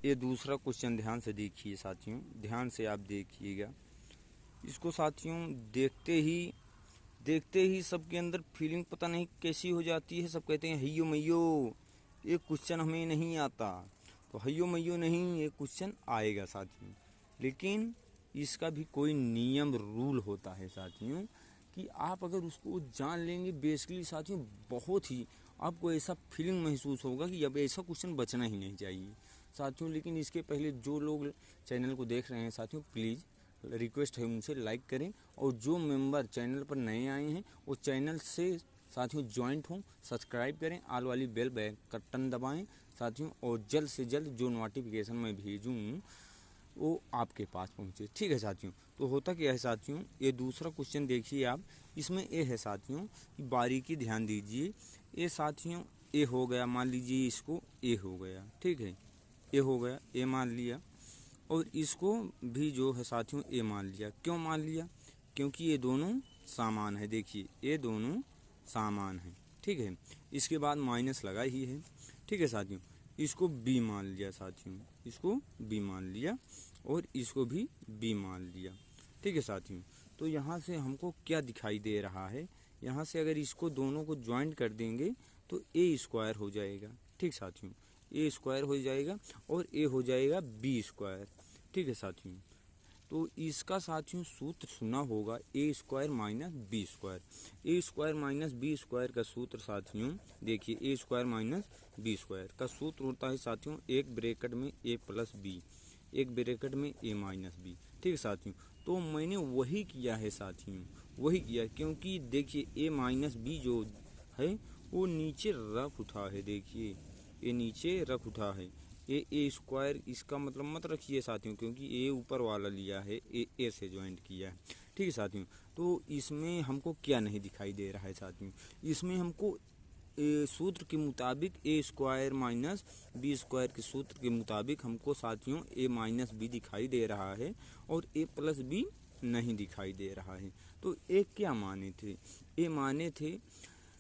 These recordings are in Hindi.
ये दूसरा क्वेश्चन ध्यान से देखिए साथियों, ध्यान से आप देखिएगा इसको साथियों। देखते ही सबके अंदर फीलिंग पता नहीं कैसी हो जाती है। सब कहते हैं हयो मैयो ये क्वेश्चन हमें नहीं आता। तो हयो मैयो नहीं, ये क्वेश्चन आएगा साथियों, लेकिन इसका भी कोई नियम रूल होता है साथियों कि आप अगर उसको जान लेंगे बेसिकली साथियों, बहुत ही आपको ऐसा फीलिंग महसूस होगा कि अब ऐसा क्वेश्चन बचना ही नहीं चाहिए साथियों। लेकिन इसके पहले जो लोग चैनल को देख रहे हैं साथियों, प्लीज़ रिक्वेस्ट है उनसे लाइक करें, और जो मेंबर चैनल पर नए आए हैं वो चैनल से साथियों ज्वाइंट हों, सब्सक्राइब करें, आल वाली बेल बटन दबाएं साथियों, और जल्द से जल्द जो नोटिफिकेशन मैं भेजूँ वो आपके पास पहुंचे। ठीक है साथियों। तो होता क्या है साथियों, ये दूसरा क्वेश्चन देखिए आप, इसमें ए है साथियों, बारीकी ध्यान दीजिए। ये साथियों ए हो गया, मान लीजिए इसको ए हो गया, ठीक है, ए हो गया, ए मान लिया, और इसको भी जो है साथियों ए मान लिया। क्यों मान लिया? क्योंकि ये दोनों सामान है। देखिए ये दोनों सामान है, ठीक है। इसके बाद माइनस लगा ही है, ठीक है साथियों। इसको बी मान लिया साथियों, इसको बी मान लिया, और इसको भी बी मान लिया, ठीक है साथियों। तो यहाँ से हमको क्या दिखाई दे रहा है, यहाँ से अगर इसको दोनों को ज्वाइंट कर देंगे तो ए स्क्वायर हो जाएगा, ठीक साथियों, ए स्क्वायर हो जाएगा, और ए हो जाएगा बी स्क्वायर, ठीक है साथियों। तो इसका साथियों सूत्र सुना होगा, ए स्क्वायर माइनस बी स्क्वायर। ए स्क्वायर माइनस बी स्क्वायर का सूत्र साथियों देखिए, ए स्क्वायर माइनस बी स्क्वायर का सूत्र होता है साथियों, एक ब्रैकेट में ए प्लस बी, एक ब्रैकेट में ए माइनस बी, ठीक है साथियों। तो मैंने वही किया है साथियों, वही किया, क्योंकि देखिए ए माइनस बी जो है वो नीचे रख उठा है, देखिए ये नीचे रख उठा है। ए स्क्वायर इसका मतलब मत रखिए साथियों, क्योंकि ए ऊपर वाला लिया है, ए से ज्वाइंट किया है, ठीक है साथियों। तो इसमें हमको क्या नहीं दिखाई दे रहा है साथियों, इसमें हमको सूत्र के मुताबिक ए स्क्वायर माइनस बी स्क्वायर के सूत्र के मुताबिक हमको साथियों ए माइनस बी दिखाई दे रहा है, और ए प्लस बी नहीं दिखाई दे रहा है। तो ए क्या माने थे? ए माने थे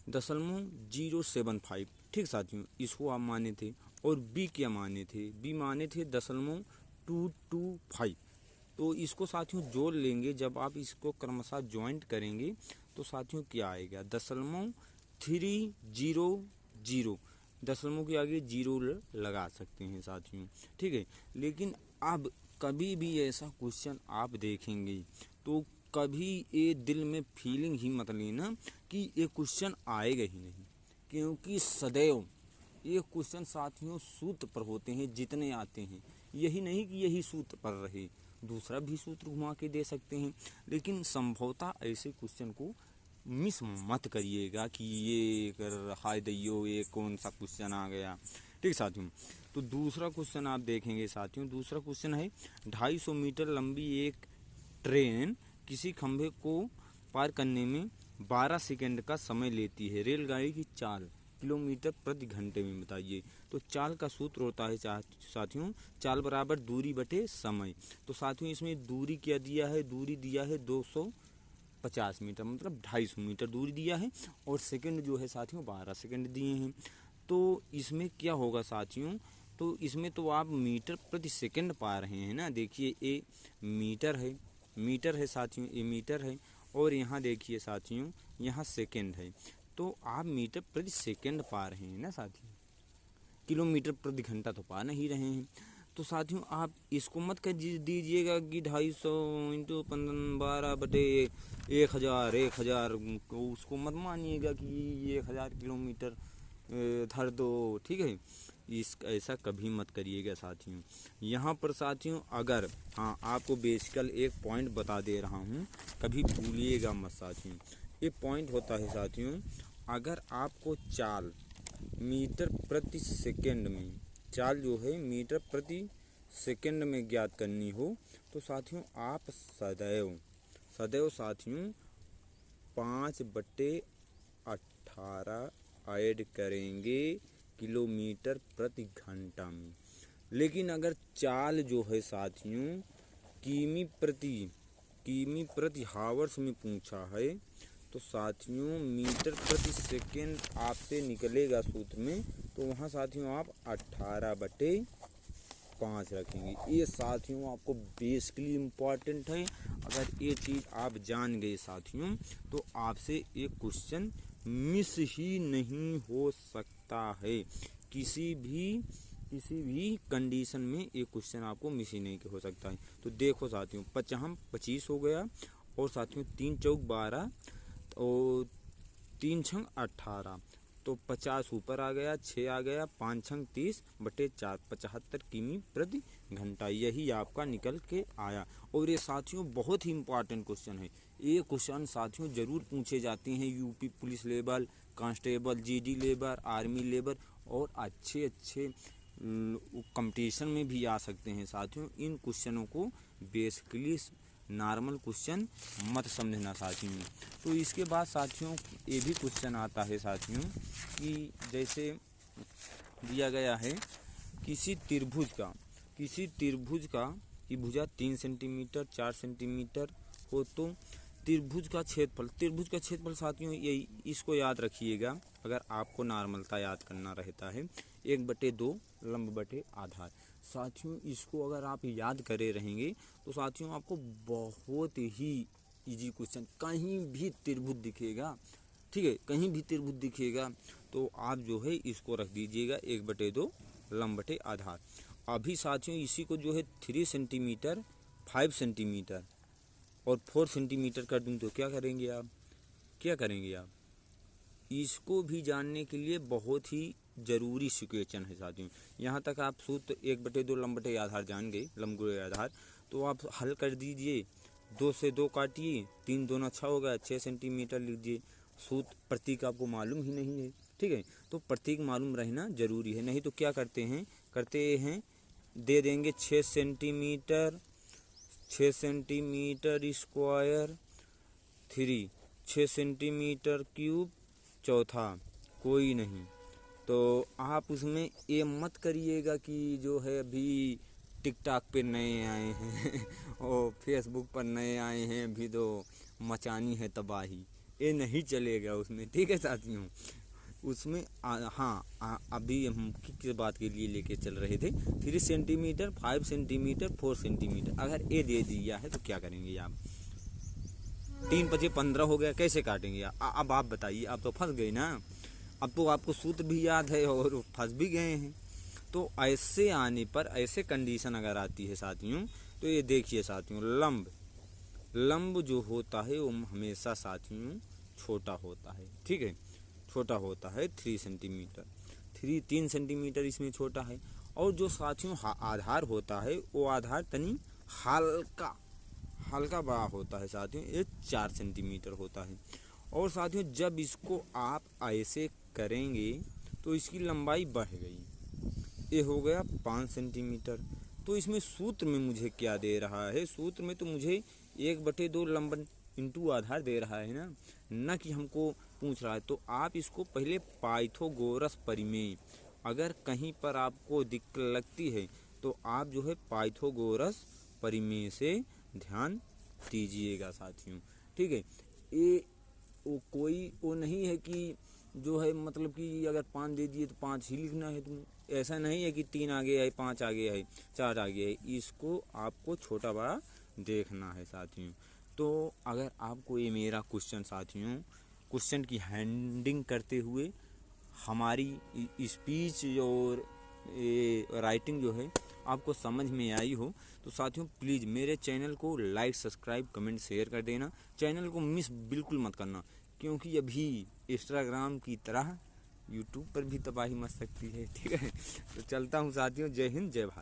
0.075, ठीक साथियों, इसको आप माने थे। और बी क्या माने थे? बी माने थे 0.225। तो इसको साथियों जोड़ लेंगे, जब आप इसको क्रमशः ज्वाइंट करेंगे तो साथियों क्या आएगा? 0.300, दशमलव के आगे जीरो लगा सकते हैं साथियों, ठीक है। लेकिन अब कभी भी ऐसा क्वेश्चन आप देखेंगे तो कभी ये दिल में फीलिंग ही मत लेना कि ये क्वेश्चन आएगा ही नहीं, क्योंकि सदैव ये क्वेश्चन साथियों सूत्र पर होते हैं, जितने आते हैं यही नहीं कि यही सूत्र पर रहे, दूसरा भी सूत्र घुमा के दे सकते हैं। लेकिन संभवतः ऐसे क्वेश्चन को मिस मत करिएगा कि ये कर हाय दैयो ये कौन सा क्वेश्चन आ गया, ठीक साथियों। तो दूसरा क्वेश्चन आप देखेंगे साथियों, दूसरा क्वेश्चन है 250 मीटर लंबी एक ट्रेन किसी खंभे को पार करने में 12 सेकंड का समय लेती है, रेलगाड़ी की चाल किलोमीटर प्रति घंटे में बताइए। तो चाल का सूत्र होता है साथियों, चाल बराबर दूरी बटे समय। तो साथियों इसमें दूरी क्या दिया है? दूरी दिया है 250 मीटर, मतलब 250 मीटर दूरी दिया है, और सेकंड जो है साथियों 12 सेकंड दिए हैं। तो इसमें क्या होगा साथियों, तो इसमें तो आप मीटर प्रति सेकंड पा रहे हैं ना। देखिए ये मीटर है, मीटर है साथियों, ये मीटर है, और यहाँ देखिए साथियों यहाँ सेकंड है। तो आप मीटर प्रति सेकंड पा रहे हैं ना साथियों, किलोमीटर प्रति घंटा तो पा नहीं रहे हैं। तो साथियों आप इसको मत कर दीजिएगा कि 250 इंटू 12 बटे 1000 उसको मत मानिएगा कि 1000 किलोमीटर धर दो, ठीक है। ऐसा कभी मत करिएगा साथियों। यहाँ पर साथियों अगर हाँ आपको बेसिकल एक पॉइंट बता दे रहा हूँ, कभी भूलिएगा मत साथियों। ये पॉइंट होता है साथियों, अगर आपको चाल मीटर प्रति सेकंड में, चाल जो है मीटर प्रति सेकंड में ज्ञात करनी हो, तो साथियों आप सदैव साथियों 5/18 ऐड करेंगे किलोमीटर प्रति घंटा में। लेकिन अगर चाल जो है साथियों किमी प्रति हावर्स में पूछा है, तो साथियों मीटर प्रति सेकंड आपसे निकलेगा सूत्र में, तो वहाँ साथियों आप 18/5 5 रखेंगे। ये साथियों आपको बेसिकली इम्पॉर्टेंट है। अगर ये चीज़ आप जान गए साथियों तो आपसे एक क्वेश्चन मिस ही नहीं हो सकता है। किसी भी कंडीशन में एक क्वेश्चन आपको मिस ही नहीं हो सकता है। तो देखो साथियों 25 हो गया और साथियों 3 चौक 12 और 3 छंग 18 तो 50 ऊपर आ गया, 6 आ गया, 5 छंग 30/4 75 किमी प्रति घंटा। यही आपका निकल के आया। और ये साथियों बहुत ही इम्पोर्टेंट क्वेश्चन है। ये क्वेश्चन साथियों जरूर पूछे जाते हैं UP police level, constable, GD level, army level और अच्छे कंपटीशन में भी आ सकते हैं साथियों। इन क्वेश्चनों को बेसिकली नॉर्मल क्वेश्चन मत समझना साथियों। तो इसके बाद साथियों ये भी क्वेश्चन आता है साथियों कि जैसे दिया गया है किसी त्रिभुज का की भुजा 3 सेंटीमीटर 4 सेंटीमीटर हो तो त्रिभुज का क्षेत्रफल साथियों यही इसको याद रखिएगा। अगर आपको नॉर्मलता याद करना रहता है 1/2 लंब बटे आधार। साथियों इसको अगर आप याद करे रहेंगे तो साथियों आपको बहुत ही इजी क्वेश्चन, कहीं भी त्रिभुज दिखेगा, ठीक है, कहीं भी त्रिभुज दिखेगा तो आप जो है इसको रख दीजिएगा 1/2 लंब बटे आधार। अभी साथियों इसी को जो है 3 सेंटीमीटर 5 सेंटीमीटर और 4 सेंटीमीटर कर दूं तो क्या करेंगे आप? इसको भी जानने के लिए बहुत ही जरूरी क्वेश्चन है साथियों। यहाँ तक आप सूत्र 1/2 लंब बटे आधार जान गए, लंब गुणे आधार, तो आप हल कर दीजिए। 2 से 2 काटिए, 3 दूना 6 हो गया, 6 सेंटीमीटर लीजिए। सूत्र प्रतीक आपको मालूम ही नहीं है, ठीक है, तो प्रतीक मालूम रहना जरूरी है। नहीं तो क्या करते हैं दे देंगे 6 सेंटीमीटर स्क्वायर 3, 6 सेंटीमीटर क्यूब चौथा, कोई नहीं। तो आप उसमें ये मत करिएगा कि जो है अभी टिकटॉक पे नए आए हैं और फेसबुक पर नए आए हैं, अभी तो मचानी है तबाही, ये नहीं चलेगा उसमें, ठीक है साथियों। उसमें अभी हम किस बात के लिए लेके चल रहे थे, 3 सेंटीमीटर 5 सेंटीमीटर 4 सेंटीमीटर। अगर ये दे दिया है तो क्या करेंगे आप? 3 × 5 = 15 हो गया, कैसे काटेंगे अब आप बताइए। आप तो फंस गए ना, अब तो आपको सूत्र भी याद है और फंस भी गए हैं। तो ऐसे आने पर, ऐसे कंडीशन अगर आती है साथियों तो ये देखिए साथियों, लंब जो होता है वो हमेशा साथियों छोटा होता है, ठीक है, छोटा होता है 3 सेंटीमीटर, 3 सेंटीमीटर इसमें छोटा है। और जो साथियों आधार होता है वो आधार तनी हल्का बड़ा होता है साथियों, ये 4 सेंटीमीटर होता है। और साथियों जब इसको आप ऐसे करेंगे तो इसकी लंबाई बढ़ गई, ये हो गया 5 सेंटीमीटर। तो इसमें सूत्र में मुझे क्या दे रहा है? सूत्र में तो मुझे 1/2 लंब इंटू आधार दे रहा है ना कि हमको पूछ रहा है। तो आप इसको पहले पाइथागोरस परिमेय, अगर कहीं पर आपको दिक्कत लगती है तो आप जो है पाइथागोरस परिमेय से ध्यान दीजिएगा साथियों, ठीक है। ये कोई वो नहीं है कि जो है मतलब कि अगर 5 दे दिए तो 5 ही लिखना है तुम, ऐसा नहीं है कि 3 आगे है, 5 आगे है, 4 आगे है। इसको आपको छोटा बड़ा देखना है साथियों। तो अगर आपको ये मेरा क्वेश्चन साथियों, क्वेश्चन की हैंडलिंग करते हुए हमारी स्पीच और ये राइटिंग जो है आपको समझ में आई हो तो साथियों प्लीज़ मेरे चैनल को लाइक, सब्सक्राइब, कमेंट, शेयर कर देना। चैनल को मिस बिल्कुल मत करना, क्योंकि अभी इंस्टाग्राम की तरह यूट्यूब पर भी तबाही मच सकती है, ठीक है। तो चलता हूँ साथियों, जय हिंद जय भारत।